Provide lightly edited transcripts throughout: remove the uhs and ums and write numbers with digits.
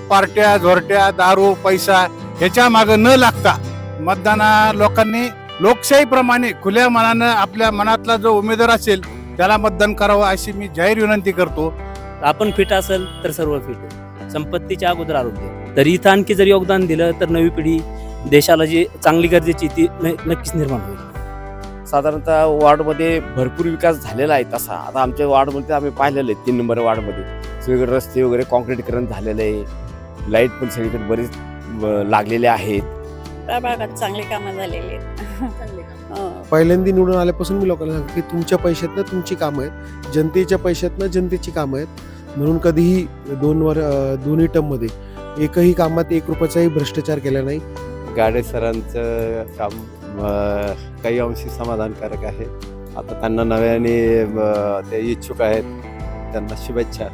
पार्ट्या झोरट्या दारू पैसा ह्याच्या मागे न लागता मतदाना लोकांनी लोकशाहीप्रमाणे खुल्या मनानं आपल्या मनातला जो उमेदवार असेल त्याला मतदान करावं अशी मी जाहीर विनंती करतो. आपण फिट असेल तर सर्व फिट आहे. संपत्तीच्या अगोदर आरोग्य. तर इथं आणखी जर योगदान दिलं तर नवी पिढी देशाला जी चांगली गरजेची ती नक्कीच निर्माण होईल. साधारणतः वॉर्डमध्ये भरपूर विकास झालेला आहे. तसा आता आमच्या वॉर्डमध्ये आम्ही पाहिलेलं आहे 3 नंबर वॉर्डमध्ये सगळीकडे रस्ते वगैरे कॉन्क्रीटीकरण झालेलं आहे. लाईट पण सगळीकडे बरेच लागलेले आहेत. त्या भागात चांगली कामं झालेली आहेत. पहिल्यांदा निवडून आल्यापासून मी लोकांना सांगतो की तुमच्या पैशातनं तुमची कामं आहेत, जनतेच्या पैशातनं जनतेची कामं आहेत. म्हणून कधीही दोन्ही टर्ममध्ये एकही कामात 1 रुपयाचाही भ्रष्टाचार केला नाही. गाडे सरांचं काम काही अंशी समाधानकारक आहे. आता त्यांना नव्याने ते इच्छुक आहेत, त्यांना शुभेच्छा.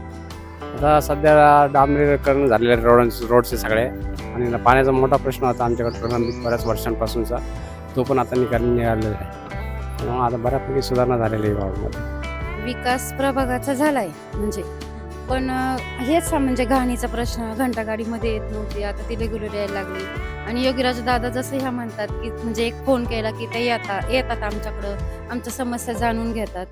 आता सध्या डांबरीकरण झालेले रोडचे सगळे आणि पाण्याचा मोठा प्रश्न होता आमच्याकडे प्रलंबित बऱ्याच वर्षांपासूनचा, तो पण आता निघालेला आहे. त्यामुळे आता बऱ्यापैकी सुधारणा झालेली आहे गावामध्ये. विकास प्रभागाचा झालाय म्हणजे, पण हेच म्हणजे घाणीचा प्रश्न घंटागाडीमध्ये येत नव्हती, आता ती रेग्युलर यायला लागली. आणि योगीराज दादा जसं ह्या म्हणतात की म्हणजे एक फोन केला की ते येतात आमच्याकडं, आमच्या समस्या जाणून घेतात.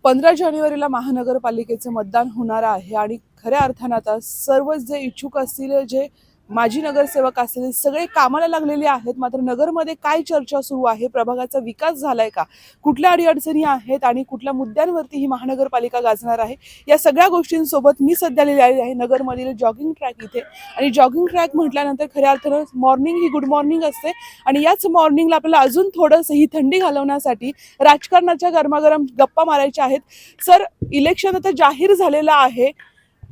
15 जानेवारीला महानगरपालिकेचं मतदान होणार आहे आणि खऱ्या अर्थानं आता सर्वच जे इच्छुक असतील, जे माजी नगरसेवक असतील, सगळे कामाला लागलेले आहेत. मात्र नगरमध्ये काय चर्चा सुरू आहे, प्रभागाचा विकास झालाय का, कुठल्या अडीअडचणी आहेत आणि कुठल्या मुद्द्यांवरती ही महानगरपालिका गाजणार आहे, या सगळ्या गोष्टींसोबत मी सध्या आलेली आहे नगरमधील जॉगिंग ट्रॅक इथे. आणि जॉगिंग ट्रॅक म्हटल्यानंतर खऱ्या अर्थानं मॉर्निंग ही गुड मॉर्निंग असते आणि याच मॉर्निंगला आपल्याला अजून थोडंसं ही थंडी घालवण्यासाठी राजकारणाच्या गरमागरम गप्पा मारायच्या आहेत. सर, इलेक्शन आता जाहीर झालेलं आहे,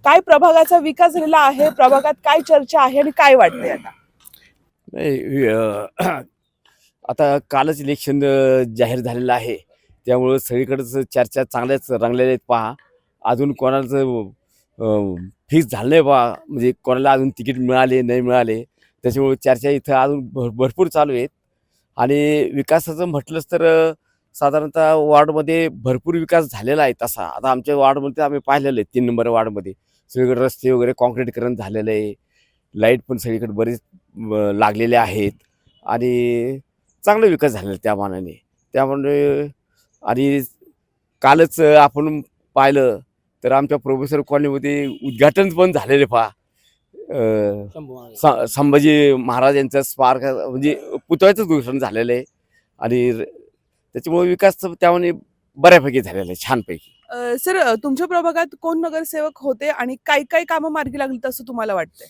काय प्रभागाचा विकास झालेला आहे, प्रभागात काय चर्चा आहे आणि काय वाटतंय आता? नाही, आता कालच इलेक्शन जाहीर झालेलं आहे, त्यामुळं सगळीकडेच चर्चा चांगल्याच रंगलेल्या आहेत. पहा, अजून कोणाचं फिक्स झालं नाही पहा, म्हणजे कोणाला अजून तिकीट मिळाले नाही मिळाले, त्याच्यामुळे चर्चा इथं अजून भरपूर चालू आहेत. आणि विकासाचं म्हटलंच तर साधारणतः वॉर्डमध्ये भरपूर विकास झालेला आहे. तसा आता आमच्या वॉर्डमध्ये आम्ही पाहिलेलं आहे 3 नंबर वॉर्डमध्ये सगळीकडे रस्ते वगैरे कॉन्क्रीटीकरण झालेलं आहे. लाईट पण सगळीकडे बरेच लागलेले आहेत आणि चांगला विकास झालेला त्या मानाने. त्यामुळे आणि कालच आपण पाहिलं तर आमच्या प्रोफेसर कॉलनीमध्ये उद्घाटन पण झालेले पहा. संभाजी महाराज यांचं स्मारक म्हणजे पुतळ्याचंच उद्घाटन झालेलं आहे आणि त्याच्यामुळे विकास त्यामुळे बऱ्यापैकी झालेला आहे, छानपैकी. सर, तुमच्या प्रभागात कोण नगरसेवक होते आणि काय काय कामं मार्गी लागली असं तुम्हाला वाटतंय?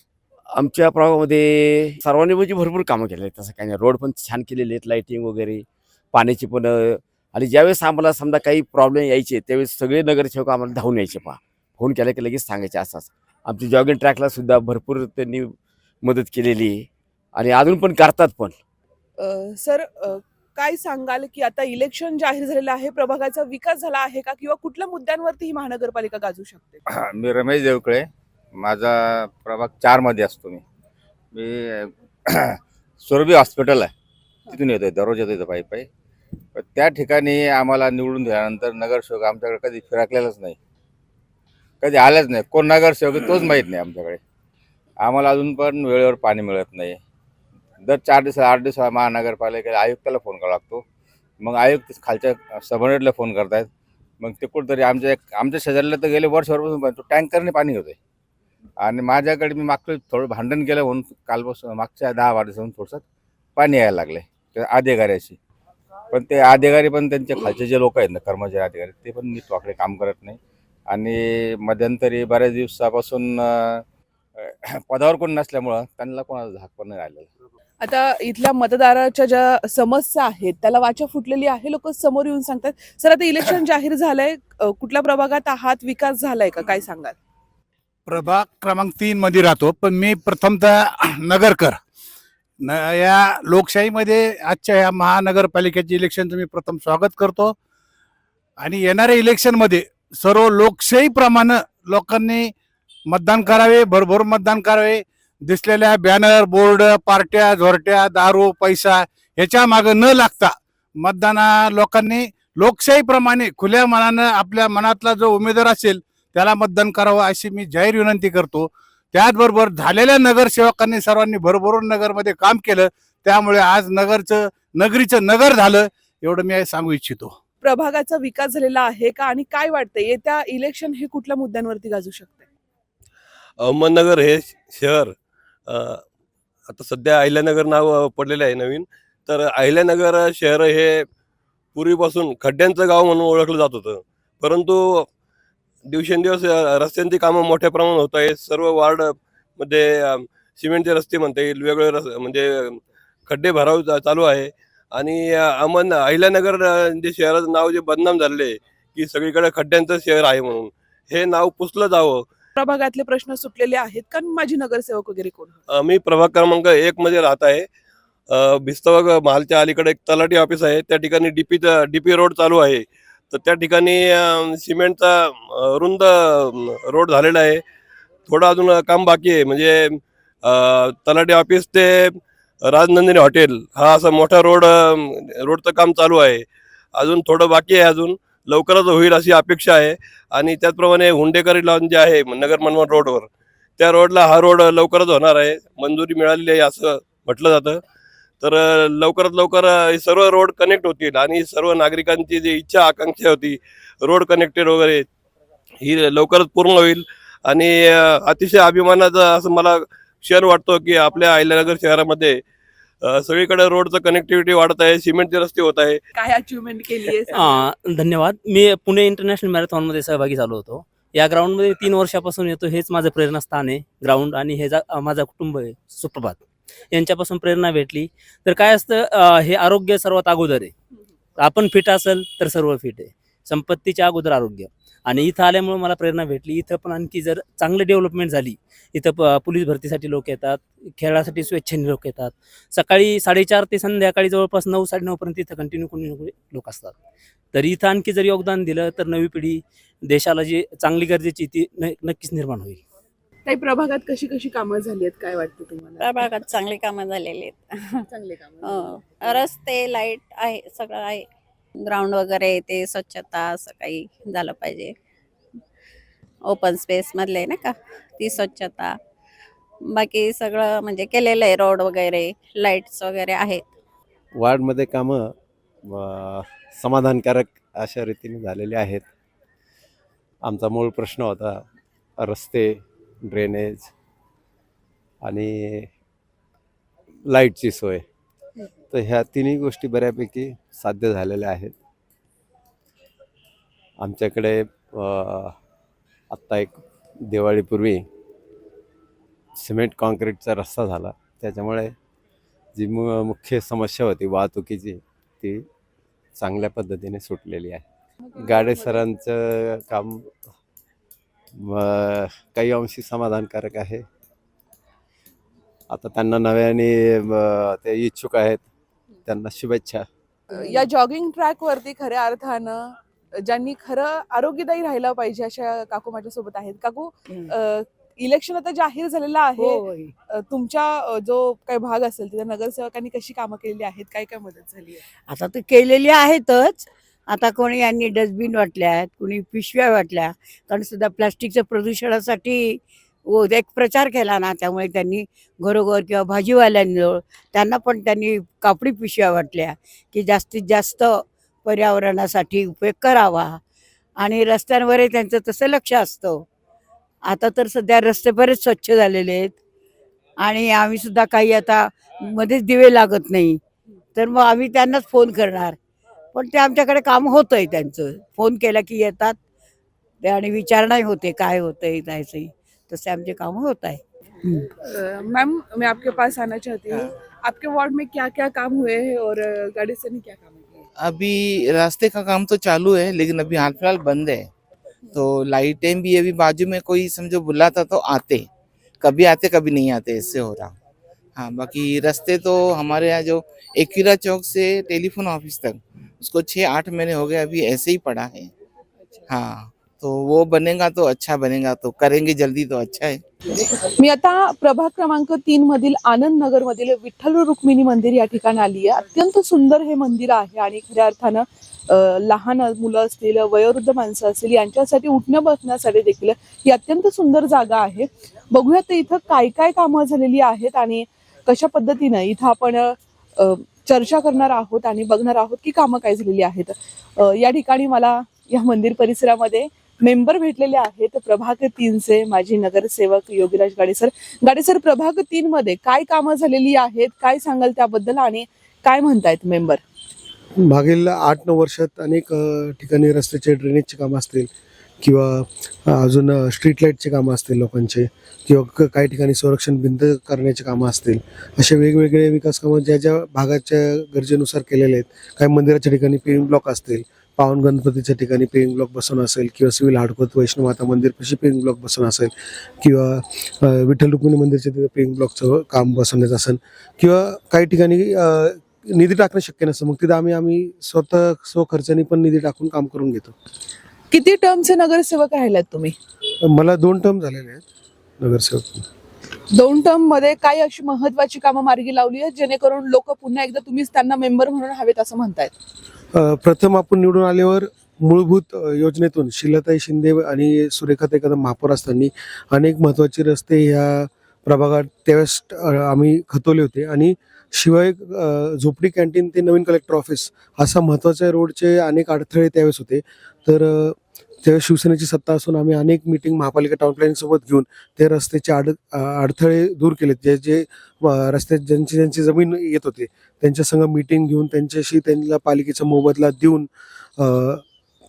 आमच्या प्रभागामध्ये सर्वांनी म्हणजे भरपूर कामं केले आहेत. तसं काही नाही, रोड पण छान केलेले आहेत, लाईटिंग वगैरे, पाण्याची पण. आणि ज्यावेळेस आम्हाला समजा काही प्रॉब्लेम यायचे त्यावेळेस सगळे नगरसेवक आम्हाला धावून यायचे पहा, फोन केला की लगेच सांगायचे असंच. आमची जॉगिंग ट्रॅकला सुद्धा भरपूर त्यांनी मदत केलेली आणि अजून पण करतात पण. सर, काय सांगाल की आता इलेक्शन जाहीर झालेलं आहे, प्रभागाचा विकास झाला आहे का, किंवा कुठल्या मुद्द्यांवरती ही महानगरपालिका गाजू शकते? मी रमेश देवकळे, माझा प्रभाग 4 मध्ये असतो. मी सुरभी हॉस्पिटल आहे तिथून येतोय, दररोज येतो पायी पायी. पण त्या ठिकाणी आम्हाला निवडून दिल्यानंतर नगरसेवक आमच्याकडे कधी फिरकलेलाच नाही, कधी आलाच नाही. कोण नगरसेवक तोच माहीत नाही आमच्याकडे. आम्हाला अजून पण वेळेवर पाणी मिळत नाही. दर 4 दिवसा 8 दिवसा महानगरपालिकेला आयुक्ताला फोन करावा लागतो, मग आयुक्त खालच्या सबऑर्डिनेटला फोन करतायत. मग ते कुठंतरी आमच्या शेजारला तर गेले वर्षभरपासून पण तो टँकरने पाणी घेतोय. आणि माझ्याकडे मी मागचं थोडं भांडण केलं म्हणून कालपासून मागच्या 10-12 दिवसांनी थोडंसं पाणी यायला लागलं त्या अधिकाऱ्याशी. पण ते अधिकारी पण त्यांचे खालचे जे लोक आहेत ना, कर्मचारी अधिकारी, ते पण नीट वाकडे काम करत नाही. आणि मध्यंतरी बऱ्याच दिवसापासून पदावर कोण नसल्यामुळं त्यांना कोणाला झाक पण नाही राहिलेलं. आता इथल्या मतदाराच्या ज्या समस्या आहेत त्याला वाचा फुटलेली आहे, लोक समोर येऊन सांगतात. सर, आता इलेक्शन जाहीर झालंय, कुठल्या प्रभागात आहात, विकास झालाय का, काय सांगाल? प्रभाग क्रमांक 3 मध्ये राहतो, पण मी प्रथमतः नगरकर. या लोकशाहीमध्ये आजच्या या महानगरपालिकेचे इलेक्शनचं मी प्रथम स्वागत करतो. आणि येणाऱ्या इलेक्शनमध्ये सर्व लोकशाहीप्रमाणे लोकांनी मतदान करावे, भरभरून मतदान करावे. दिसलेल्या बॅनर बोर्ड पार्ट्या झोरट्या दारू पैसा ह्याच्या मागे न लागता मतदाना लोकांनी लोकशाहीप्रमाणे खुल्या मनानं आपल्या मनातला जो उमेदवार असेल त्याला मतदान करावं अशी मी जाहीर विनंती करतो. त्याचबरोबर झालेल्या नगरसेवकांनी सर्वांनी भरभरून नगरमध्ये काम केलं, त्यामुळे आज नगरीचं नगर झालं, एवढं मी सांगू इच्छितो. प्रभागाचा विकास झालेला आहे का आणि काय वाटतंय येत्या इलेक्शन हे कुठल्या मुद्द्यांवरती गाजू शकते? अहमदनगर हे शहर आता सध्या अहिल्यानगर नाव पडलेलं आहे नवीन. तर अहिल्यानगर शहर हे पूर्वीपासून खड्ड्यांचं गाव म्हणून ओळखलं जात होतं, परंतु दिवसेंदिवस रस्त्यांची कामं मोठ्या प्रमाणात होत आहे. सर्व वार्डमध्ये सिमेंटचे रस्ते म्हणता येईल, वेगवेगळे म्हणजे खड्डे भराव चालू आहे. आणि अहिल्यानगर जे शहराचं नाव जे बदनाम झालेलं आहे की सगळीकडे खड्ड्यांचं शहर आहे, म्हणून हे नाव पुसलं जावं. प्रभागातले प्रश्न सुटलेले आहेत का? माजी नगरसेवक वगैरे कोण? मी प्रभाग क्रमांक 1 मध्ये राहत आहे. भिस्तवग महालच्या अलीकडे एक तलाठी ऑफिस आहे, त्या ठिकाणी डीपी रोड चालू आहे. तर त्या ठिकाणी सिमेंटचा रुंद रोड झालेला आहे. थोडं अजून काम बाकी आहे. म्हणजे तलाठी ऑफिस ते राजनंदिनी हॉटेल हा असा मोठा रोडचं काम चालू आहे. अजून थोडं बाकी आहे, अजून लवकरच होईल अशी अपेक्षा आहे. आणि त्याचप्रमाणे हुंडेकरी लॉन जे आहे नगर मनमाड रोडवर, त्या रोडला हा रोड लवकरच होणार आहे, मंजुरी मिळालेली आहे असं म्हटलं जातं. तर लवकरात लवकर हे सर्व रोड कनेक्ट होतील आणि सर्व नागरिकांची जी इच्छा आकांक्षा होती रोड कनेक्टेड वगैरे, ही लवकरच पूर्ण होईल. आणि अतिशय अभिमानाचं असं मला क्षण वाटतो की आपल्या अहिल्यानगर शहरामध्ये सगळीकडे रोडचं कनेक्टिव्हिटी वाढत आहे, सिमेंटचे रस्ते होत आहे. काय अचिव्हमेंट केली आहे? धन्यवाद. मी पुणे इंटरनॅशनल मॅरेथॉनमध्ये सहभागी झालो होतो. या ग्राउंडमध्ये 3 वर्षापासून येतो. हेच माझं प्रेरणास्थान आहे ग्राउंड, आणि हे माझा कुटुंब आहे सुप्रभात, यांच्यापासून प्रेरणा भेटली. तर काय असतं, हे आरोग्य सर्वात अगोदर आहे. आपण फिट असेल तर सर्व फिट आहे. संपत्तीच्या अगोदर आरोग्य. आणि इथं आल्यामुळे मला प्रेरणा भेटली. इथं पण आणखी जर चांगली डेव्हलपमेंट झाली, इथं पोलीस भरतीसाठी लोक येतात, खेळासाठी स्वेच्छेने लोक येतात. सकाळी 4:30 ते संध्याकाळी जवळपास 9-9:30 पर्यंत इथं कंटिन्यू कोणी लोक असतात. तर इथं आणखी जर योगदान दिलं तर नवी पिढी, देशाला जी चांगली गरजेची ती नक्कीच निर्माण होईल. काही प्रभागात कशी कशी कामं झाली आहेत, काय वाटतं तुम्हाला? प्रभागात चांगली कामं झालेली आहेत. चांगले काम. रस्ते, लाईट आहे, सगळं आहे. ग्राउंड वगैरे ते स्वच्छता असं काही झालं पाहिजे. ओपन स्पेस मधले ना का ती स्वच्छता, बाकी सगळं म्हणजे केलेलं आहे. रोड वगैरे, लाईट्स वगैरे आहेत. वार्डमध्ये कामं समाधानकारक अशा रीतीने झालेले आहेत. आमचा मूळ प्रश्न होता रस्ते, ड्रेनेज आणि लाईटची सोय. तर ह्या तिन्ही गोष्टी बऱ्यापैकी साध्य झालेल्या आहेत. आमच्याकडे आत्ता एक दिवाळीपूर्वी सिमेंट कॉन्क्रीटचा रस्ता झाला, त्याच्यामुळे जी मुख्य समस्या होती वाहतुकीची ती चांगल्या पद्धतीने सुटलेली आहे. गाडे सरांचं काम काही अंशी समाधानकारक आहे. आता त्यांना नव्याने ते इच्छुक आहेत, त्यांना शुभेच्छा. या जॉगिंग ट्रॅक वरती खऱ्या अर्थानं ज्यांनी खरं आरोग्यदायी राहायला पाहिजे अशा काकू माझ्या सोबत आहेत. काकू, इलेक्शन आता जाहीर झालेलं आहे. तुमच्या जो काही भाग असेल तिथे नगरसेवकांनी कशी कामं केलेली आहेत, काय काय मदत झाली आहे? आता तर केलेली आहेतच. आता कोणी यांनी डस्टबिन वाटल्या आहेत, कोणी पिशव्या वाटल्या, कारण सुद्धा प्लास्टिकच्या प्रदूषणासाठी एक प्रचार केला ना, त्यामुळे त्यांनी घरोघर किंवा भाजीवाल्यांजवळ त्यांना पण त्यांनी कापडी पिशव्या वाटल्या की जास्तीत जास्त पर्यावरणासाठी उपयोग करावा. आणि रस्त्यांवरही त्यांचं तसं लक्ष असतं. आता तर सध्या रस्ते बरेच स्वच्छ झालेले आहेत आणि आम्ही सुद्धा काही आता मध्येच दिवे लागत नाही, तर मग आम्ही त्यांनाच फोन करणार. पण ते आमच्याकडे काम होतं आहे त्यांचं. फोन केला की येतात ते आणि विचारणाही होते काय होतंय त्याचे, तसे आमचे काम होत आहे. मैम, मैं आपके पास आना चाहती हूँ. आपके वार्ड में क्या क्या काम हुए हैं और गाड़ी से क्या काम किए? अभी रास्ते का काम तो चालू है, लेकिन अभी हाल फिलहाल बंद है. तो लाइटें भी अभी बाजू में कोई समझो बुलाता तो आते, कभी आते कभी नहीं आते, इससे हो रहा. हाँ, बाकी रास्ते तो हमारे यहाँ जो एकीरा चौक से टेलीफोन ऑफिस तक उसको 6-8 महीने हो गए अभी ऐसे ही पड़ा है. हाँ, तो वो बनेगा तो अच्छा बनेगा, तो करेंगे जल्दी तो अच्छा है। मी आता प्रभाग क्रमांक 3 मधील आनंद नगर मधील विठ्ठल रुक्मिणी मंदिर या ठिकाणी आली आहे. अत्यंत सुंदर हे मंदिर आहे आणि खऱ्या अर्थानं लहान मुलं असतील, वयोवृद्ध माणसं असतील यांच्यासाठी उठण्या बसण्यासाठी देखील ही अत्यंत सुंदर जागा आहे. बघूयात इथं काय काय कामं झालेली आहेत आणि कशा पद्धतीनं इथं आपण चर्चा करणार आहोत आणि बघणार आहोत की कामं काय झालेली आहेत. या ठिकाणी मला या मंदिर परिसरामध्ये मेंबर भेटलेले आहेत प्रभाग 3चे माजी नगरसेवक योगीराज गाडेसर प्रभाग 3 मध्ये काय कामं झालेली आहेत, काय सांगाल त्याबद्दल आणि काय म्हणतायत मेंबर? मागील 8-9 वर्षात अनेक ठिकाणी रस्त्याचे ड्रेनेजचे कामं असतील किंवा अजून स्ट्रीट लाईटचे कामं असतील लोकांचे किंवा काही ठिकाणी संरक्षण भिंत करण्याचे कामं असतील, असे वेगवेगळे विकास कामं ज्या ज्या भागाच्या गरजेनुसार केलेले आहेत. काही मंदिराच्या ठिकाणी पेविंग ब्लॉक असतील, पावन गणपतीच्या ठिकाणी पेविंग ब्लॉक बसवणं असेल किंवा सिव्हिल हाडकोत वैष्णव माता मंदिरपाशी पेविंग ब्लॉक बसवणं असेल किंवा विठ्ठल रुक्मिणी मंदिरच्या तिथे पेविंग ब्लॉकचं काम बसवण्याचं असेल किंवा काही ठिकाणी निधी टाकणं शक्य नसतं, मग तिथं आम्ही स्वतः स्वखर्चाने पण निधी टाकून काम करून घेतो. किती टर्मचे नगरसेवक राहिलात तुम्ही? मला 2 टर्म झालेले आहेत नगरसेवक. 2 टर्म मध्ये काय अशी महत्वाची कामं मार्गी लावली आहेत जेणेकरून लोक पुन्हा एकदा तुम्हीच त्यांना मेंबर म्हणून हवेत असं म्हणतायत? प्रथम आपण निवडून आल्यावर मूलभूत योजनेतून शिलाताई शिंदे आणि सुरेखाताई कदम महापौर असताना अनेक महत्त्वाचे रस्ते ह्या प्रभागात त्यावेळेस आम्ही खतवले होते आणि शिवाय झोपडी कॅन्टीन ते नवीन कलेक्टर ऑफिस असा महत्त्वाच्या रोडचे अनेक अडथळे त्यावेळेस होते. तर त्यावेळेस शिवसेनेची सत्ता असून आम्ही अनेक मीटिंग महापालिका टाउन प्लॅनिंग सोबत घेऊन ते रस्त्याचे अडथळे दूर केलेत. जे जे रस्त्यात ज्यांची जमीन येत होते त्यांच्या संग मीटिंग घेऊन त्यांच्याशी त्यांना पालिकेचा मोबदला देऊन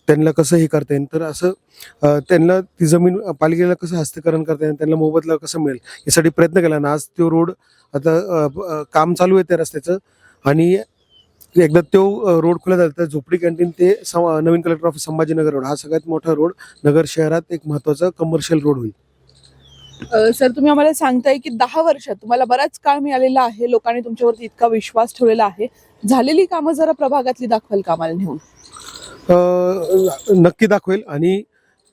त्यांना कसं हे करता येईल, तर असं त्यांना ती जमीन पालिकेला कसं हस्तांतरण करता येईल, त्यांना मोबदला कसं मिळेल यासाठी प्रयत्न केला ना. आज तो रोड आता काम चालू आहे त्या रस्त्याचं आणि एकदा तो रोड खुला झाला तर झोपडी कॅन्टीन ते नवीन कलेक्टर ऑफिस संभाजीनगर रोड हा सगळ्यात मोठा रोड नगर शहरात एक महत्त्वाचा कमर्शियल रोड होईल. सर तुम्ही आम्हाला सांगताय की 10 वर्षात तुम्हाला बराच काळ मिळालेला आहे, लोकांनी तुमच्यावरती इतका विश्वास ठेवलेला आहे. झालेली कामं जरा प्रभागातली दाखवाल का आम्हाला नेऊन? नक्की दाखवेल. आणि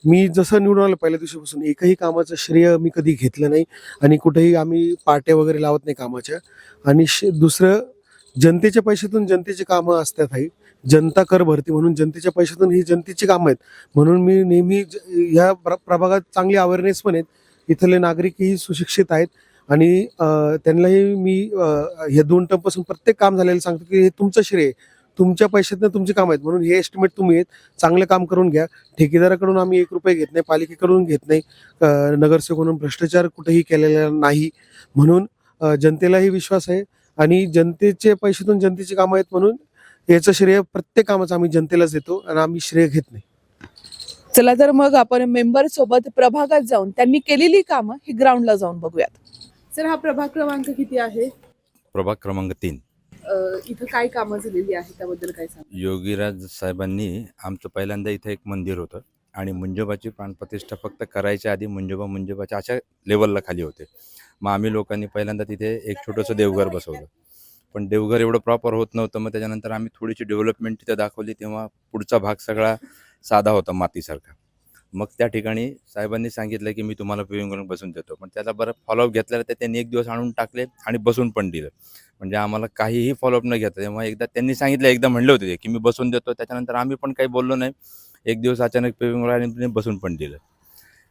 मी जसं निवडून आलो पहिल्या दिवशीपासून एकही कामाचं श्रेय मी कधी घेतलं नाही आणि कुठेही आम्ही पाट्या वगैरे लावत नाही कामाच्या. आणि दुसरं, जनतेच्या पैशातून जनतेची कामं असतात. आहे जनता कर भरती म्हणून जनतेच्या पैशातून ही जनतेची कामं आहेत, म्हणून मी नेहमी ह्या प्रभागात चांगली अवेअरनेस पण आहेत. इथले नागरिकही सुशिक्षित आहेत आणि त्यांनाही मी ह्या 2 टर्मपासून प्रत्येक काम झालेलं सांगतो की हे तुमचं श्रेय, तुमच्या पैशातनं तुमची कामं आहेत, म्हणून हे एस्टिमेट तुम्ही आहेत, चांगलं काम करून घ्या. ठेकेदाराकडून आम्ही 1 रुपये घेत नाही, पालिकेकडून घेत नाही, नगरसेवकांकडून भ्रष्टाचार कुठेही केलेला नाही, म्हणून जनतेलाही विश्वास आहे आणि जनतेच्या पैशातून जनतेची कामं आहेत, म्हणून याचं श्रेय प्रत्येक कामाचं आम्ही जनतेलाच देतो आणि आम्ही श्रेय घेत नाही. चला तर मग आपण मेंबर सोबत प्रभागात जाऊन त्यांनी केलेली कामं ही ग्राउंडला जाऊन बघूयात. सर हा प्रभाग क्रमांक किती आहे? प्रभाग क्रमांक 3. इथं काय कामं झालेली आहे त्याबद्दल काय सांग? योगीराज साहेबांनी आमचं पहिल्यांदा इथं एक मंदिर होतं आणि मुंजोबाची प्राणप्रतिष्ठा फक्त करायच्या आधी मुंजोबाच्या अशा लेवलला खाली होते. मग आम्ही लोकांनी पहिल्यांदा तिथे एक छोटंसं देवघर बसवलं, पण देवघर एवढं प्रॉपर होत नव्हतं. मग त्याच्यानंतर आम्ही थोडीशी डेव्हलपमेंट तिथं दाखवली, तेव्हा पुढचा भाग सगळा साधा होता, मातीसारखा. मग त्या ठिकाणी साहेबांनी सांगितलं की मी तुम्हाला पेविंग करून बसून देतो, पण त्याला बरं फॉलोअप घेतलेला तर त्यांनी 1 दिवस आणून टाकले आणि बसून पण दिलं. म्हणजे आम्हाला काहीही फॉलोअप न घेता तेव्हा एकदा त्यांनी सांगितलं, एकदा म्हणले होते की मी बसून देतो, त्याच्यानंतर आम्ही पण काही बोललो नाही. 1 दिवस अचानक पेविंग आणि बसून पण दिलं.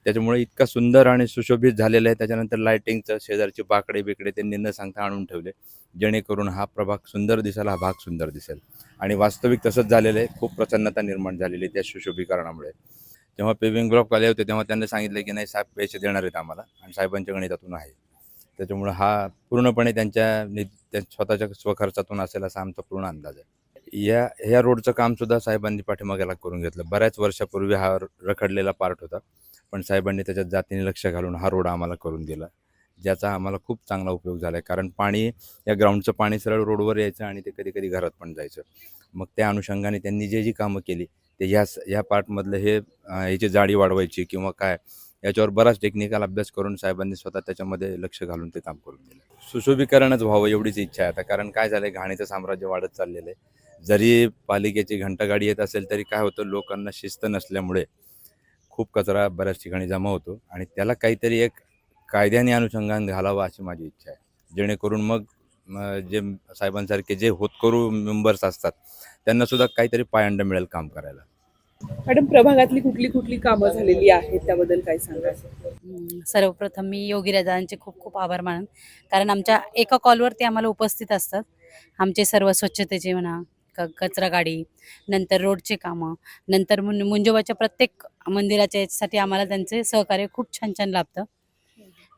त्याच्यामुळे इतका सुंदर आणि सुशोभित झालेलं आहे. त्याच्यानंतर लायटिंगचं शेजारचे बाकडे बिकडे त्यांनी न सांगता आणून ठेवले, जेणेकरून हा प्रभाग सुंदर दिसेल, हा भाग सुंदर दिसेल. आणि वास्तविक तसंच झालेलं आहे. खूप प्रसन्नता निर्माण झालेली त्या सुशोभीकरणामुळे. जेव्हा पेविंग ब्लॉक आले होते तेव्हा त्यांनी सांगितलं की नाही साहेब पैसे देणार आहेत आम्हाला आणि साहेबांच्या गणितातून आहे. त्याच्यामुळे हा पूर्णपणे त्यांच्या स्वतःच्या स्वखर्चातून असेल असा आमचा पूर्ण अंदाज आहे. ह्या रोडचं कामसुद्धा साहेबांनी पाठीमागेला करून घेतलं. बऱ्याच वर्षापूर्वी हा रखडलेला पार्ट होता, पण साहेबांनी त्याच्यात जातीने लक्ष घालून हा रोड आम्हाला करून दिला, ज्याचा आम्हाला खूप चांगला उपयोग झाला आहे. कारण पाणी, या ग्राउंडचं पाणी सरळ रोडवर यायचं आणि ते कधी कधी घरात पण जायचं. मग त्या अनुषंगाने त्यांनी जी कामं केली ते ह्या पार्टमधलं ह्याची जाडी वाढवायची किंवा काय, याच्यावर बराच टेक्निकल अभ्यास करून साहेबांनी स्वतः त्याच्यामध्ये लक्ष घालून ते काम करून दिलं. सुशोभीकरणच व्हावं एवढीच इच्छा आहे आता. कारण काय झालं आहे, घाणीचं साम्राज्य वाढत चाललेलं आहे. जरी पालिकेची घंटागाडी येत असेल तरी काय होतं, लोकांना शिस्त नसल्यामुळे खूप कचरा बऱ्याच ठिकाणी जमा होतो आणि त्याला काहीतरी एक कायद्याने अनुषंगाने घालावं अशी माझी इच्छा आहे, जेणेकरून मग जे साहेबांसारखे जे होतकरू मेंबर्स असतात त्यांना सुद्धा काहीतरी पायंडा मिळेल काम करायला. मॅडम, प्रभागातली कुठली कुठली कामं झालेली आहेत त्याबद्दल काय सांगाल? सर्वप्रथम मी योगीराजांचे खूप खूप आभार मानन, कारण आमच्या एका कॉलवर ते आम्हाला उपस्थित असतात. आमचे सर्व स्वच्छतेचे म्हणा, कचरा गाडी, नंतर रोडचे कामं, नंतर मुंजोबाच्या प्रत्येक मंदिराच्या याच्यासाठी आम्हाला त्यांचे सहकार्य खूप छान छान लाभतं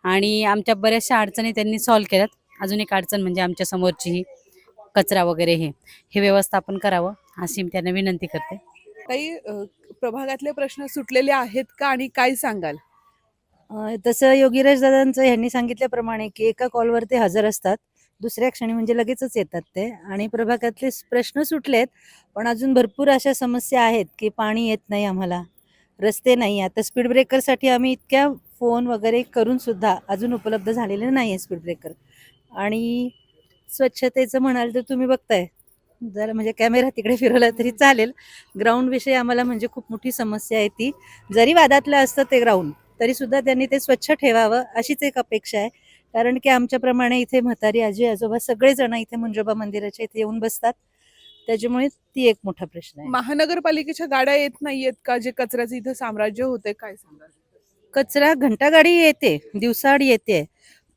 आणि आमच्या बऱ्याचशा अडचणी त्यांनी सॉल्व्ह केल्यात. अजून एक अडचण म्हणजे आमच्या समोरची ही कचरा वगैरे हे व्यवस्थापन करावं अशी मी त्यांना विनंती करते. काही प्रभागातले प्रश्न सुटलेले आहेत का आणि काय सांगाल? तसं योगीराज दादांचं ह्यांनी सांगितल्याप्रमाणे की एका कॉलवर ते हजर असतात, दुसऱ्या क्षणी म्हणजे लगेचच येतात ते, आणि प्रभागातले प्रश्न सुटलेत, पण अजून भरपूर अशा समस्या आहेत की पाणी येत नाही आम्हाला, रस्ते नाही. आता स्पीड ब्रेकरसाठी आम्ही इतक्या फोन वगैरे करून सुद्धा अजून उपलब्ध झालेले नाही आहे स्पीड ब्रेकर. आणि स्वच्छतेचं म्हणाल तर तुम्ही बघताय, जरा म्हणजे कॅमेरा तिकडे फिरवला तरी चालेल, ग्राउंडविषयी आम्हाला म्हणजे खूप मोठी समस्या आहे ती. जरी वादातलं असतं ते ग्राउंड तरी सुद्धा त्यांनी ते स्वच्छ ठेवावं अशीच एक अपेक्षा आहे. कारण की आमच्याप्रमाणे इथे म्हातारी आजी आजोबा सगळेजण इथे मुंजोबा मंदिराच्या इथे येऊन बसतात, त्याच्यामुळे ती एक मोठा प्रश्न आहे. महानगरपालिकेच्या गाड्या येत नाहीयेत का, जे कचऱ्याचं इथं साम्राज्य होतंय, काय सांगाल? कचरा घंटागाडी येते, दिवसाआड येते,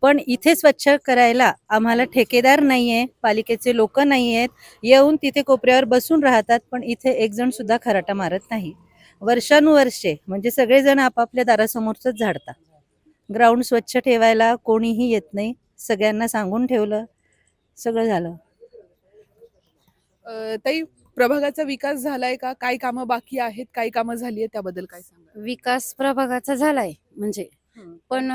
पण इथे स्वच्छ करायला आम्हाला ठेकेदार नाहीये, पालिकेचे लोक नाही आहेत, येऊन तिथे कोपऱ्यावर बसून राहतात, पण इथे एक जण सुद्धा खराटा मारत नाही. वर्षानुवर्षे म्हणजे सगळेजण आपापल्या दारासमोरच झाडतात. ग्राउंड स्वच्छ ठेवायला कोणीही येत नाही, सगळ्यांना सांगून ठेवलं, सगळं झालं. ताई, प्रभागाचा विकास झालाय का? काय कामं बाकी आहेत, काय कामं झाली आहेत, त्याबद्दल काय सांगाल? विकास प्रभागाचा झालाय म्हणजे, पण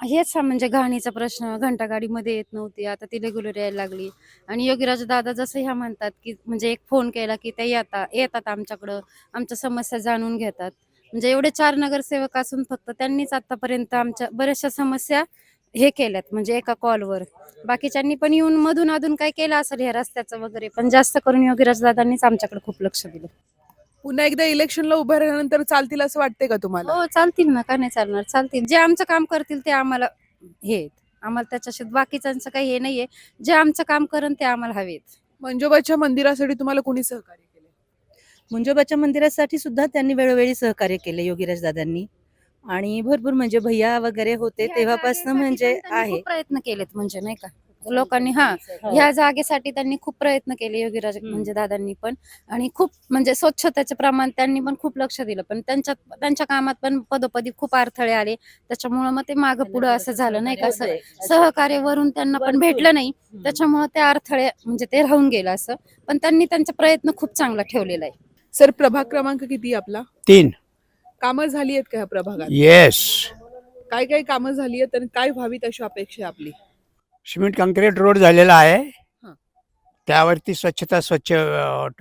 हेच म्हणजे घाणीचा प्रश्न, घंटागाडीमध्ये येत नव्हती, आता ती रेग्युलर यायला लागली. आणि योगीराज दादा जसं ह्या म्हणतात की म्हणजे एक फोन केला की ते येतात आमच्याकडं, आमच्या समस्या जाणून घेतात. म्हणजे एवढे 4 नगरसेवक असून फक्त त्यांनीच आतापर्यंत आमच्या बऱ्याचशा समस्या हे केल्यात, म्हणजे एका कॉलवर. बाकीच्यांनी पण येऊन मधून अधून काय केलं असेल ह्या रस्त्याचं वगैरे, पण जास्त करून योगीराज दादांनीच आमच्याकडे खूप लक्ष दिलं. पुन्हा एकदा इलेक्शनला उभं राहिल्यानंतर चालतील असं वाटतंय का तुम्हाला? हो, चालतील ना, का नाही चालणार, चालतील. जे आमचं काम करतील ते आम्हाला आम्हाला त्याच्याशी बाकीच्यांचं काही हे नाहीये. जे आमचं काम करण ते आम्हाला हवेत. मंजोबाच्या मंदिरासाठी तुम्हाला कोणी सहकार्य केलं? मुंजोबाच्या मंदिरासाठी सुद्धा त्यांनी वेळोवेळी सहकार्य केले योगीराज दादांनी, आणि भरपूर म्हणजे भैया वगैरे होते तेव्हापासून म्हणजे त्यांनी आहे. खूप प्रयत्न केलेत, म्हणजे नाही का लोकांनी ह्या जागेसाठी त्यांनी खूप प्रयत्न केले योगीराज म्हणजे दादांनी पण. आणि खूप म्हणजे स्वच्छतेचे प्रमाण त्यांनी पण खूप लक्ष दिलं, पण त्यांच्या कामात पण पदोपदी खूप अडथळे आले, त्याच्यामुळे मग ते मागं पुढं असं झालं नाही का, सहकार्य वरून त्यांना पण भेटलं नाही, त्याच्यामुळे ते अडथळे म्हणजे ते राहून गेलं असं. पण त्यांनी त्यांचा प्रयत्न खूप चांगला ठेवलेला आहे. सर, प्रभाग क्रमांक किती आहे आपला? 3. कामं झाली आहेत का ह्या प्रभागात? येस. काय काय कामं झाली आहेत आणि काय व्हावीत अशी अपेक्षा आहे आपली? सिमेंट काँक्रीट रोड झालेला आहे, हं. त्यावरती स्वच्छता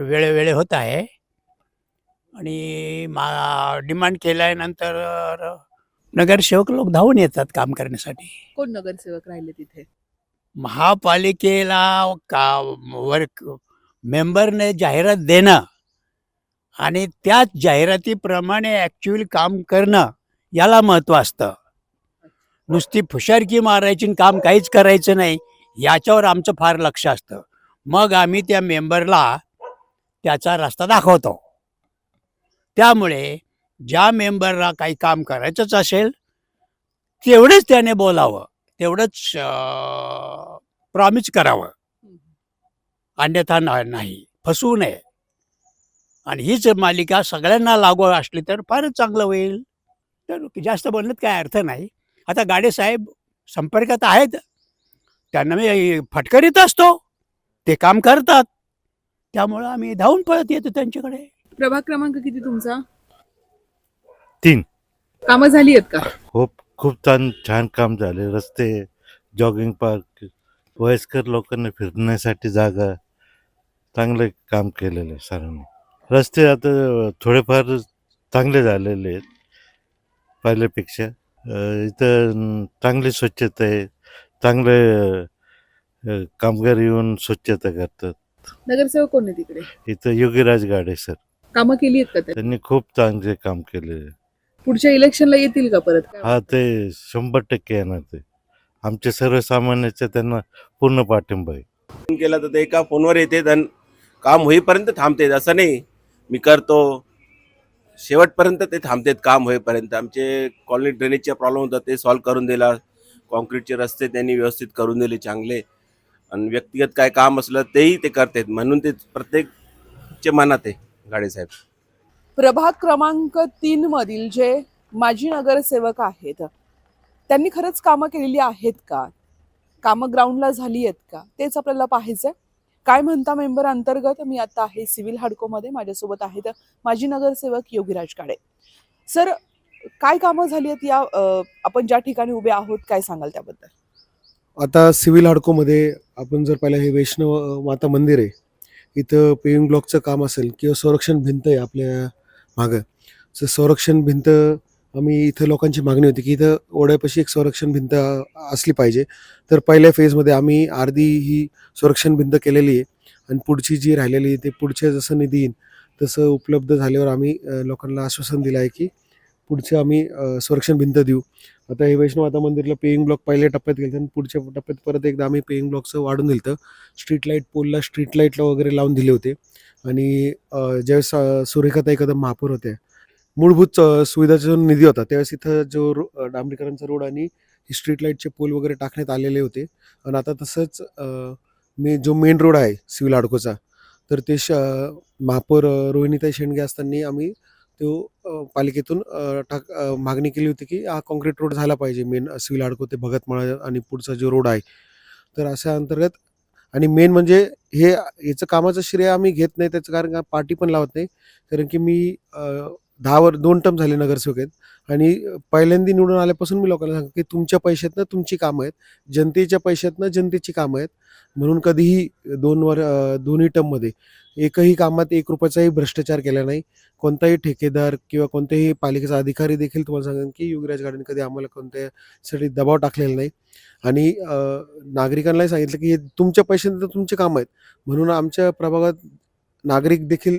वेळोवेळी होत आहे. आणि डिमांड केल्यानंतर नगरसेवक लोक धावून येतात काम करण्यासाठी. कोण नगरसेवक राहिले तिथे? महापालिकेला मेंबरने जाहिरात देणं आणि त्याच जाहिरातीप्रमाणे ॲक्च्युअली काम करणं याला महत्त्व असतं. नुसती फुशारकी मारायची आणि काम काहीच करायचं नाही, याच्यावर आमचं फार लक्ष असतं. मग आम्ही त्या मेंबरला त्याचा रस्ता दाखवतो. त्यामुळे ज्या मेंबरला काही काम करायचंच असेल तेवढंच त्याने बोलावं, तेवढंच प्रॉमिस करावं, अन्यथा नाही, फसवू नये. आणि हीच मालिका सगळ्यांना लागू असली तर फारच चांगलं होईल. तर जास्त बोलण्यात काय अर्थ नाही. आता गाडे साहेब संपर्कात आहेत, त्यांना मी फटकरीत असतो, ते काम करतात, त्यामुळं आम्ही धावून पळत येतो त्यांच्याकडे. प्रभाग क्रमांक किती तुमचा? 3. कामं झाली आहेत का? खूप छान काम झाले. रस्ते, जॉगिंग पार्क, वयस्कर लोकांना फिरण्यासाठी जागा, चांगले काम केलेलं आहे सरांनी. रस्ते आता थोडेफार चांगले झालेले आहेत पहिल्यापेक्षा. इथं चांगली स्वच्छता आहे, चांगले कामगार येऊन स्वच्छता करतात. नगरसेवक कोण आहे तिकडे? इथं योगीराज गाडे सर, कामं केली आहेत का त्यांनी खूप चांगले काम केलेले. पुढच्या इलेक्शनला येतील का परत? काय हा वाटतं? ते 100% येणार ते. आमचे सर्वसामान्याचा त्यांना पूर्ण पाठिंबा आहे. फोन केला तर ते एका फोनवर येते आणि काम होईपर्यंत थांबते. असं नाही मी करतो शेवटपर्यंत ते थांबतात काम होईपर्यंत. आमचे कॉलनी ड्रेनेजचे प्रॉब्लेम होता ते सॉल्व्ह करून दिला. कॉन्क्रीटचे रस्ते त्यांनी व्यवस्थित करून दिले चांगले. आणि व्यक्तिगत काय काम असलं तेही ते करतात. म्हणून ते प्रत्येकच्या मनात आहे गाडे साहेब. प्रभाग क्रमांक 3 मधील जे माजी नगरसेवक आहेत त्यांनी खरंच कामं केलेली आहेत का? कामं ग्राउंडला झाली आहेत का? तेच आपल्याला पाहायचंय. काय म्हणता मेंबर अंतर्गत मी आता आहे सिव्हिल हाडकोमध्ये. माझ्यासोबत आहेत माजी नगरसेवक योगीराज काळे. सर, काय कामं झाली आहेत या आपण ज्या ठिकाणी उभे आहोत, काय सांगाल त्याबद्दल? आता सिव्हिल हाडकोमध्ये आपण जर पाहिलं, हे वैष्णव माता मंदिर आहे. इथं पेविंग ब्लॉकचं काम असेल किंवा संरक्षण भिंत आहे आपल्या मागं. तर संरक्षण भिंत आम्ही इथं लोकांची मागणी होती की इथं ओढ्यापाशी एक संरक्षण भिंत असली पाहिजे. तर पहिल्या फेजमध्ये आम्ही अर्धी ही संरक्षण भिंत केलेली आहे आणि पुढची जी राहिलेली आहे ते पुढच्या जसं निधी येईल तसं उपलब्ध झाल्यावर आम्ही लोकांना आश्वासन दिलं आहे की पुढचं आम्ही संरक्षण भिंत देऊ. आता हे वैष्णव माता मंदिरला पेविंग ब्लॉक पहिल्या टप्प्यात गेलं आणि पुढच्या टप्प्यात परत एकदा आम्ही पेविंग ब्लॉकचं वाढून दिलं होतं. स्ट्रीट लाईट पोलला स्ट्रीट लाईटला वगैरे लावून दिले होते. आणि ज्यावेळेस सुरेखाताई कदम महापौर होत्या, मूलभूत सुविधाचा जो निधी होता त्यावेळेस इथं जो डांबरीकरणचा रोड आणि स्ट्रीट लाईटचे पोल वगैरे टाकण्यात आलेले होते. आणि आता तसंच जो मेन रोड आहे सिव्हिल हाडकोचा, तर ते महापौर रोहिणीताई शेंडगे असताना आम्ही तो पालिकेतून मागणी केली होती की हा कॉन्क्रीट रोड झाला पाहिजे मेन सिव्हिल हाडको ते भगतमाळा आणि पुढचा जो रोड आहे. तर अशा अंतर्गत आणि मेन म्हणजे हे याचं कामाचं श्रेय आम्ही घेत नाही त्याचं, कारण का पार्टी पण लावत नाही. कारण की मी 2 टर्म झाले नगरसेवक आहेत आणि पहिल्यांदा निवडून आल्यापासून मी लोकांना सांगतो की तुमच्या पैशातनं तुमची कामं आहेत, जनतेच्या पैशातनं जनतेची कामं आहेत. म्हणून कधीही दोन्ही टर्ममध्ये एकही कामात 1 रुपयाचाही भ्रष्टाचार केला नाही. कोणताही ठेकेदार किंवा कोणत्याही पालिकेचा अधिकारी देखील तुम्हाला सांगेन की योगीराज गाडेंनी कधी आम्हाला कोणत्यासाठी दबाव टाकलेला नाही. आणि नागरिकांनाही सांगितलं की हे तुमच्या पैशातनं तुमची कामं आहेत. म्हणून आमच्या प्रभागात नागरिक देखील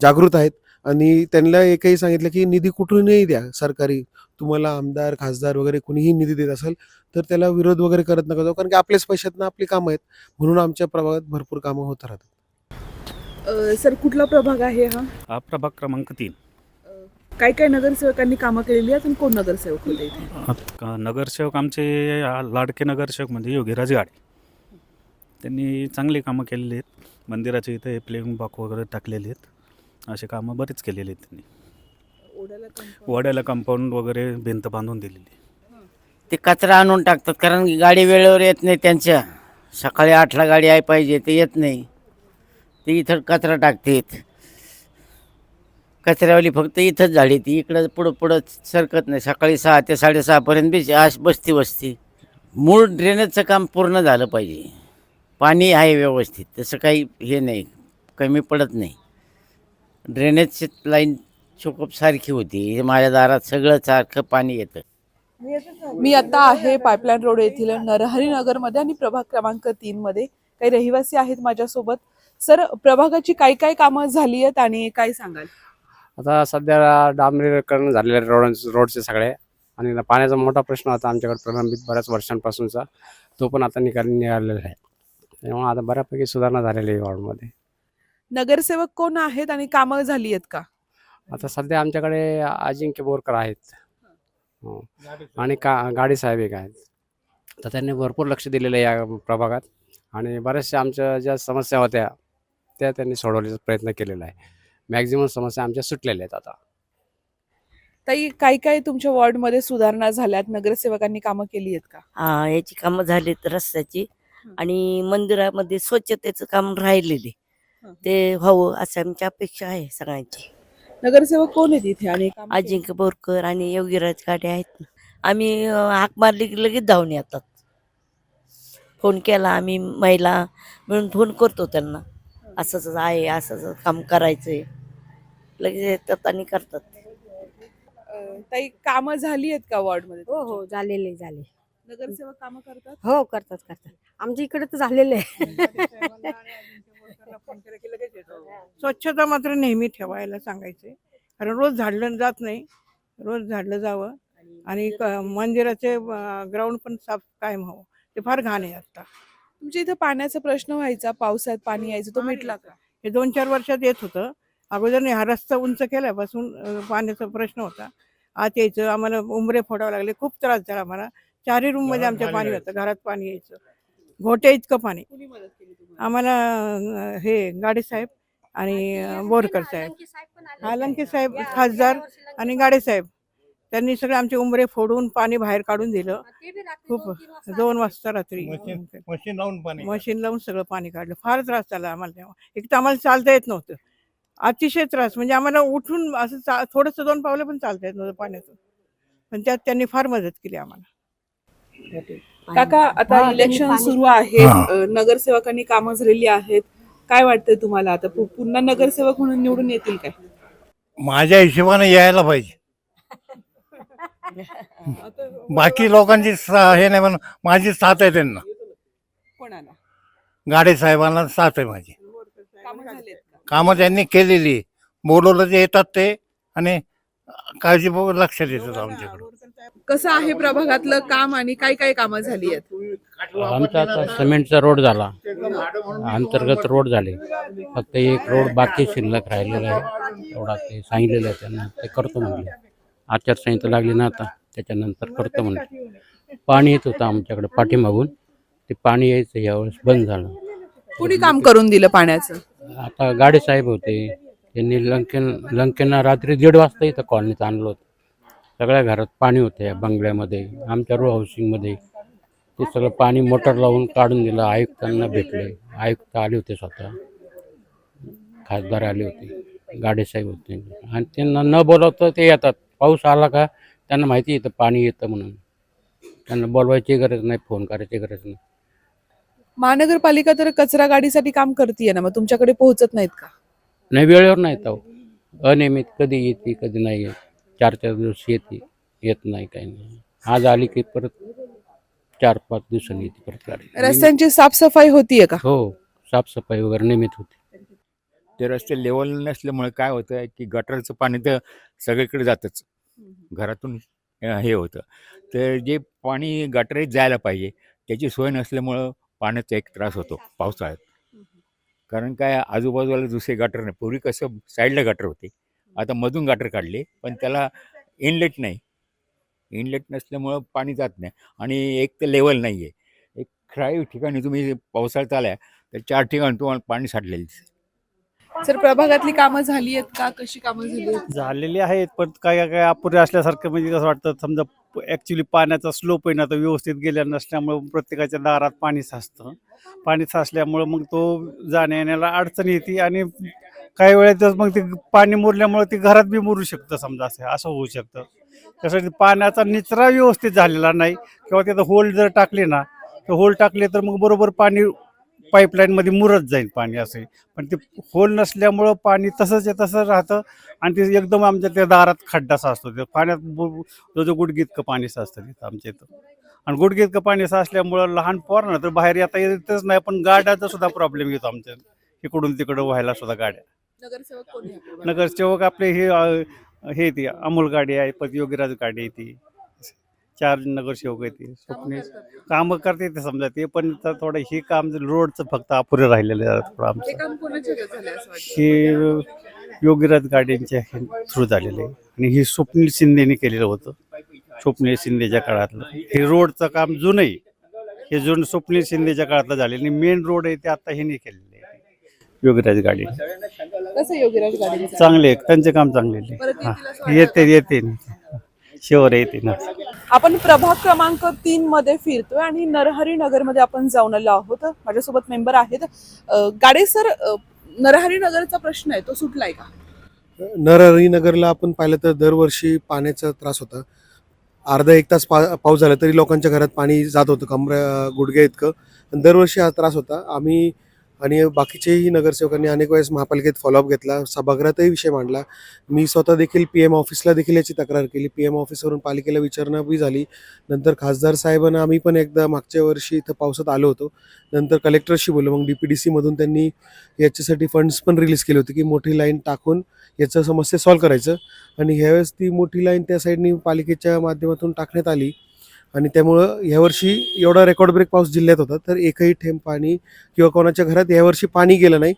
जागृत आहेत आणि त्यांना एकही सांगितलं की निधी कुठूनही द्या सरकारी, तुम्हाला आमदार खासदार वगैरे कुणीही निधी देत असेल तर त्याला विरोध वगैरे करत नका जाऊ, कारण की आपल्याच पैशातनं आपली कामं आहेत. म्हणून आमच्या प्रभागात भरपूर कामं होत राहतात. सर, कुठला प्रभाग आहे हा? हा प्रभाग क्रमांक 3. काय काय नगरसेवकांनी कामं केलेली आहेत आणि कोण नगरसेवक होते इथे? नगरसेवक आमचे लाडके नगरसेवक म्हणजे योगीराज गाडे. त्यांनी चांगली कामं केलेली आहेत. मंदिराचे इथे प्लेइंग ब्लॉक वगैरे टाकलेले आहेत. असे कामं बरेच केलेले आहेत त्यांनी. वड्याला कंपाऊंड वगैरे भिंत बांधून दिलेली. ते कचरा आणून टाकतात, कारण गाडी वेळेवर येत नाही त्यांच्या. सकाळी 8ला गाडी आहे पाहिजे, ते येत नाही. ते इथं कचरा टाकतात. कचऱ्यावाली फक्त इथंच झाली, ती इकडं पुढं सरकत नाही. सकाळी 6 ते 6:30पर्यंत बसती. मूळ ड्रेनेजचं काम पूर्ण झालं पाहिजे. पाणी आहे व्यवस्थित, तसं काही हे नाही, कमी पडत नाही. ड्रेनेजची लाईन चोकप सारखी होती. माझ्या दारात सगळं सारखं पाणी येतं. मी आता आहे पाईपलाईन रोड येथील नरहरी नगरमध्ये आणि प्रभाग क्रमांक 3 मध्ये काही रहिवासी आहेत माझ्यासोबत. सर, प्रभागाची काय काय कामं झाली आहेत आणि काय सांगाल? आता सध्या डांबरीकरण झालेले रोडचे सगळे, आणि पाण्याचा मोठा प्रश्न होता आमच्याकडे प्रलंबित बऱ्याच वर्षांपासूनचा, तो पण आता निघालेला आहे. त्यामुळे आता बऱ्यापैकी सुधारणा झालेली आहे वॉर्डमध्ये. नगरसेवक कोण आहेत आणि कामं झाली आहेत का? आता सध्या आमच्याकडे अजिंक्य बोरकर आहेत आणि गाडी साहेब एक आहेत. तर त्यांनी भरपूर लक्ष दिलेलं आहे या प्रभागात आणि बऱ्याचशा आमच्या ज्या समस्या होत्या त्या त्यांनी सोडवण्याचा प्रयत्न केलेला आहे. मॅक्झिमम समस्या आमच्या सुटलेल्या आहेत आता. ताई, काय काय तुमच्या वॉर्डमध्ये सुधारणा झाल्यात? नगरसेवकांनी कामं केली आहेत का? याची कामं झालीत रस्त्याची आणि मंदिरामध्ये स्वच्छतेचं काम राहिलेले ते व्हावं असं आमची अपेक्षा आहे सगळ्यांची. नगरसेवक कोण आहेत इथे आणि कामं केली? अजिंक्य बोरकर आणि योगीराज गाडे आहेत. आम्ही हाक मारली की लगेच धावून येतात. फोन केला आम्ही, महिला मिळून फोन करतो त्यांना, असंच आहे, असंच काम करायचंय, लगेच येतात आणि करतात. ताई, कामं झाली आहेत का वॉर्डमध्ये? हो झाले. नगरसेवक कामं करतात? हो, करतात. आमच्या इकडे तर झालेलं आहे. स्वच्छता मात्र नेहमी ठेवायला सांगायचे, कारण रोज झाडलं जात नाही. रोज झाडलं जावं आणि मंदिराचे ग्राउंड पण साफ कायम हवं. ते फार घाण आहे आता. तुमच्या इथं पाण्याचा प्रश्न व्हायचा, पावसात पाणी यायचं, तो मिटला का? हे 2-4 वर्षात येत होतं. अगोदर नाही, हा रस्ता उंच केल्यापासून पाण्याचा प्रश्न होता. आत यायचं, आम्हाला उंबरे फोडावे लागले, खूप त्रास झाला आम्हाला. 4ही रूममध्ये आमच्या पाणी होतं, घरात पाणी यायचं, घोट्या इतकं पाणी. कुणी मदत केली तुम्हाला? आम्हाला हे गाडे साहेब आणि बोरकर साहेब, लंके साहेब खासदार आणि गाडे साहेब, त्यांनी सगळे आमचे उंबरे फोडून पाणी बाहेर काढून दिलं. खूप 2 वाजता रात्री मशीन लावून सगळं पाणी काढलं. फार त्रास झाला आम्हाला तेव्हा. एक तर आम्हाला चालता येत नव्हतं, अतिशय त्रास. म्हणजे आम्हाला उठून असं थोडंसं 2 पावलं पण चालता येत नव्हतं पाण्यातून. पण त्यात त्यांनी फार मदत केली आम्हाला. काका, आता इलेक्शन सुरू आहे, नगरसेवकांनी कामं झालेली आहेत, काय वाटतंय तुम्हाला? आता पुन्हा नगरसेवक म्हणून निवडून येतील काय? माझ्या हिशोबाने यायला पाहिजे. बाकी लोकांची हे नाही, पण माझी साथ आहे त्यांना. कोणाला? गाडे साहेबांना साथ आहे माझी. कामं झालेत का? कामं त्यांनी केलेली, बोलवलं ते येतात ते आणि काळजीपूर्वक लक्ष देतात आमच्याकडे. कसं आहे प्रभागातलं काम आणि काय काय कामं झाली आहेत? आमचा आता सिमेंटचा रोड झाला, अंतर्गत रोड झाले, फक्त एक रोड बाकी शिल्लक राहिलेला आहे. तेवढा ते सांगितलेलं आहे त्यांना, ते करतो म्हणले. आचारसंहिता लागली ना आता, त्याच्यानंतर करतो म्हणले. पाणी येत होतं आमच्याकडे पाठीमागून, ते पाणी यायचं यावेळेस बंद झालं. कुणी काम करून दिलं पाण्याचं? आता गाडे साहेब होते, त्यांनी लंकेंना रात्री 1:30 वाजता इथं कॉलनीत आणलं होतं. सगळ्या घरात पाणी होतं, या बंगल्यामध्ये, आमच्या रो हाऊसिंगमध्ये. ते सगळं पाणी मोटर लावून काढून दिलं. आयुक्तांना भेटले, आयुक्त आले होते, स्वतः खासदार आले होते, गाडे साहेब होते. आणि त्यांना न बोलावतं ते येतात. पाऊस आला का त्यांना माहिती येतं पाणी येतं म्हणून, त्यांना बोलवायची गरज नाही, फोन करायची गरज नाही. महानगरपालिका तर कचरा गाडीसाठी काम करते ना, मग तुमच्याकडे पोहोचत नाहीत का? नाही, वेळेवर नाही येत, अनियमित कधी येते कधी नाही येत. 4-4 दिवस येते, येत नाही, काही नाही. आज आली की परत 4-5 दिवसांनी येते परत गाडी. रस्त्यांची साफसफाई होतीये का? हो, साफसफाई वगैरे नियमित होते. ते रस्ते लेवल नसल्यामुळे काय होतं की गटरचं पाणी तर सगळीकडे जातच, घरातून हे होतं. तर जे पाणी गटरीत जायला पाहिजे त्याची सोय नसल्यामुळं पाण्याचा एक त्रास होतो पावसाळ्यात. कारण काय, आजूबाजूला दुसरे गटर नाही. पूर्वी कसं साईडला गटर होते, आता मधून गटर काढले, पण त्याला इनलेट नाही. इनलेट नसल्यामुळं पाणी जात नाही आणि एक तर लेवल नाही आहे. एक ठराविक ठिकाणी तुम्ही पावसाळ्यात आल्या तर 4 ठिकाणी तुम्हाला पाणी साठलेलं दिसेल. सर, प्रभागातली कामं झाली आहेत का? कशी कामं झाली आहेत? झालेली आहेत, पण काय काय अपुरे असल्यासारखं. म्हणजे कसं वाटतं, समजा ॲक्च्युली पाण्याचा स्लोप आहे ना, तो व्यवस्थित गेल्या नसल्यामुळं प्रत्येकाच्या दारात पाणी साचतं. पाणी साचल्यामुळं मग तो जाण्या येण्याला अडचण येते आणि काही वेळेतच मग ते पाणी मुरल्यामुळे ते घरात बी मुरू शकतं, समजा असं होऊ शकतं. त्यासाठी पाण्याचा निचरा व्यवस्थित झालेला नाही, किंवा तिथं होल जर टाकले ना, तर होल टाकले तर मग बरोबर पाणी पाईपलाईनमध्ये मुरत जाईल पाणी असे. पण ते होल नसल्यामुळं पाणी तसं राहतं आणि ते एकदम आमच्या त्या दारात खड्डा साचतो. त्या पाण्यात जो गुडघीतकं पाणी साचतं तिथं आमच्या इथं. आणि गुडघीतकं पाणी साचल्यामुळं लहान पोरांना तर बाहेर येता येतच नाही, पण गाड्याचा सुद्धा प्रॉब्लेम येतो आमच्या इकडून तिकडं व्हायला सुद्धा गाड्या. नगरसेवक कोणी आहे? नगरसेवक आपले हे ती अमोल गाडी आहे, परत योगीराज गाडी आहे, ती 4 नगरसेवक आहे. ते स्वप्ने कामं करते ते, समजा ते, पण थोडं हे काम रोडचं फक्त अपुरे राहिलेलं आहे थोडं हे आमचं. काम कोणाच्या ह्याच्यात झालंय असं वाटतं? हे योगीराज गाड्यांच्या थ्रू झालेलं आहे आणि हे स्वप्नील शिंदेने केलेलं होतं. स्वप्नील शिंदेच्या काळातलं हे रोडचं काम जुनं आहे. हे जुनं स्वप्नील शिंदेच्या काळातलं झालेलं आणि मेन रोड आहे ते आता हे नाही केलेलं आहे योगीराज गाडी. कसं योगीराज गाडी? चांगले आहे, त्यांचे काम चांगले आहे. परत हां, येतील असं येते शिवर येते ना. आपण प्रभाग क्रमांक 3 मध्ये फिरतोय आणि नरहरी नगर मध्ये आपण जाऊन आलो आहोत. माझ्यासोबत मेंबर आहेत. गाडे सर, नरहरी नगरचा प्रश्न आहे तो सुटलाय का? नरहरी नगरला आपण पाहिलं तर दरवर्षी पाण्याचा त्रास होता. अर्धा 1 तास पाऊस झाला तरी लोकांच्या घरात पाणी जात होतं, गुडघ्या इतकं. दरवर्षी हा त्रास होता. आम्ही आणि बाकीचेही नगरसेवकांनी अनेक वेळेस महापालिकेत फॉलोअप घेतला, सभागृहातही विषय मांडला. मी स्वतः देखील PM ऑफिसला देखील याची तक्रार केली. PM ऑफिसवरून पालिकेला विचारणा बी झाली. नंतर खासदार साहेबांना आम्ही पण एकदा मागच्या वर्षी इथं पावसात आलो होतो. नंतर कलेक्टरशी बोललो. मग DPDC मधून त्यांनी याच्यासाठी फंड्स पण रिलीज केले होते की मोठी लाईन टाकून याचं समस्या सॉल्व्ह करायचं. आणि ह्यावेळेस ती मोठी लाईन त्या साईडनी पालिकेच्या माध्यमातून टाकण्यात आली. आणि त्यामुळं यावर्षी एवढा रेकॉर्ड ब्रेक पाऊस जिल्ह्यात होता, तर एकही थेंब पाणी किंवा कोणाच्या घरात यावर्षी पाणी गेलं नाही.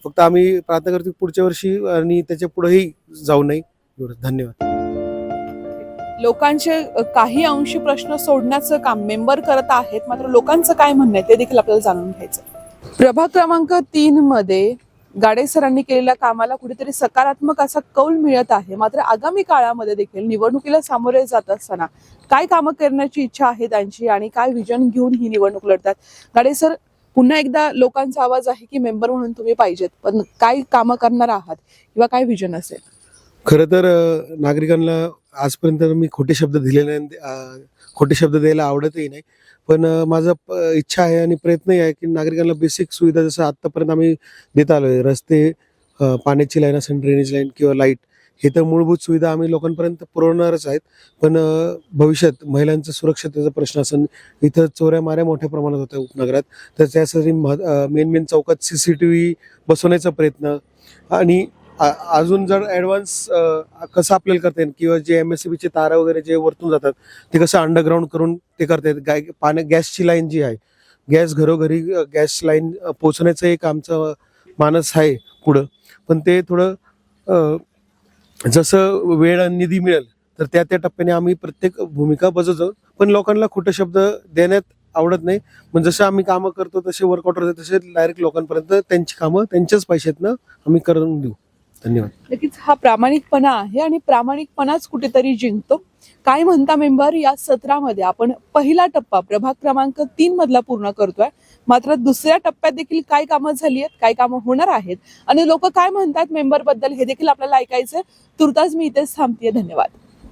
फक्त आम्ही प्रार्थना करतो पुढच्या वर्षी आणि त्याच्या पुढेही जाऊ नये. एवढं. धन्यवाद. लोकांचे काही अंशी प्रश्न सोडण्याचं काम मेंबर करत आहेत, मात्र लोकांचं काय म्हणणं आहे ते देखील आपल्याला जाणून घ्यायचं. प्रभाग क्रमांक 3 मध्ये गाडे सरांनी केलेल्या कामाला कुठेतरी सकारात्मक असा कौल मिळत आहे. मात्र आगामी काळामध्ये देखील निवडणुकीला सामोरे जात असताना काय कामं करण्याची इच्छा आहे त्यांची आणि काय विजन घेऊन ही निवडणूक लढतात. गाडे सर, पुन्हा एकदा लोकांचा आवाज आहे की मेंबर म्हणून तुम्ही पाहिजेत, पण काय कामं करणार आहात किंवा काय विजन असेल? खरं तर नागरिकांना आजपर्यंत मी खोटे शब्द दिले नाही, खोटे शब्द द्यायला आवडतही नाही. पण माझा इच्छा आहे आणि प्रयत्नही आहे की नागरिकांना बेसिक सुविधा जसं आत्तापर्यंत आम्ही देत आलो आहे, रस्ते, पाण्याची लाईन असेल, ड्रेनेज लाईन किंवा लाईट, हे तर मूलभूत सुविधा आम्ही लोकांपर्यंत पुरवणारच आहेत. पण भविष्यात महिलांचा सुरक्षतेचा प्रश्न असेल, इथं चोऱ्या माऱ्या मोठ्या प्रमाणात होत्या उपनगरात, तर त्यासाठी मेन चौकात CCTV बसवण्याचा प्रयत्न आणि अजून जर ॲडव्हान्स कसं आपल्याला करता येईल किंवा जे MSCBचे तारा वगैरे जे वरतून जातात ते कसं अंडरग्राऊंड करून ते करता येत. गॅसची लाईन जी आहे, गॅस घरोघरी गॅस लाईन पोचवण्याचं एक आमचं मानस आहे पुढं. पण ते थोडं जसं वेळ आणि निधी मिळेल तर त्या टप्प्याने आम्ही प्रत्येक भूमिका बजावतो. पण लोकांना खोटे शब्द देण्यात आवडत नाही. पण जसं आम्ही कामं करतो तसे वर्कआउट होते तसे डायरेक्ट लोकांपर्यंत त्यांची कामं त्यांच्याच पैशातनं आम्ही करून देऊ. धन्यवाद. नक्कीच हा प्रामाणिकपणा आहे आणि प्रामाणिकपणाच कुठेतरी जिंकतो. काय म्हणता मेंबर, या सत्रामध्ये आपण पहिला टप्पा प्रभाग क्रमांक 3 मधला पूर्ण करतोय, मात्र दुसऱ्या टप्प्यात देखील काय कामं झाली आहेत, काय कामं होणार आहेत आणि लोक काय म्हणतात मेंबर बद्दल हे देखील आपल्याला ऐकायचंय. तुर्तास मी इथेच थांबतेय. धन्यवाद.